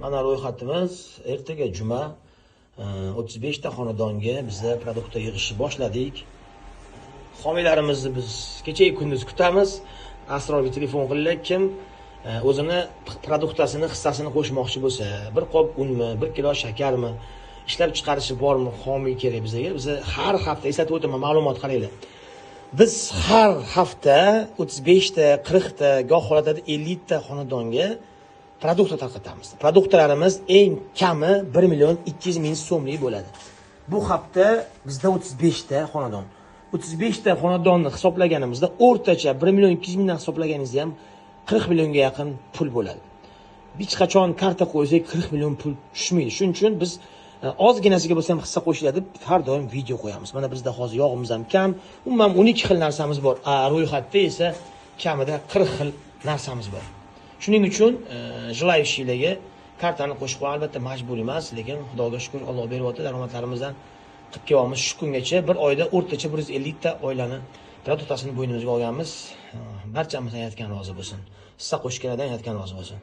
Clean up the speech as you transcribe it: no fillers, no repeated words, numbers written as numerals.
mana ro'yxatimiz. Ertaga juma 35 ta xonadonga bizlar produkt yig'ishni boshladik. Homiylarimizni biz kecha-yu kunduz kutamiz. Asrorga telefon qilinglar, kim o'zini produktasini hissasini qo'shmoqchi bo'lsa, bir qop unmi, 1 kilo shakarmi, ishlab chiqarishi bormi, homiy kerak bizga. Biz har hafta eslatib o'taman, ma'lumot qaranglar. Biz har hafta 35 ta, 40 ta, goh holatda 50 ta xonadonga produkt tarqatamiz. Produktlarimiz eng kami 1 million 200 ming so'mlik bo'ladi. Bu hafta bizda 35 ta xonadon. 35 ta xonadonni hisoblaganimizda o'rtacha 1 million 200 mingdan hisoblaganingizda ham 40 millionga yaqin pul bo'ladi. Hech qachon karta qo'ysak 40 million pul tushmaydi. Shuning uchun biz ozginasiga bo'lsa ham hissa qo'shiladi deb har doim video qo'yamiz. Mana bizda hozir yog'imiz ham kam, umuman 12 xil narsamiz bor. Ro'yxatda esa kamida 40 xil narsamiz bor. Shuning uchun jilayishlarga kartani qo'shib qo'yish albatta majburiy emas, lekin Xudoga shukr, Alloh beryapti, daromadlarimizdan qilib kelyapmiz. Shu kungacha bir oyda o'rtacha 150 ta oilani produktasini bo'ynimizga olganmiz. Barchamizdan aytgan rozi bo'lsin. Hissa qo'shganlardan aytgan rozi bo'lsin.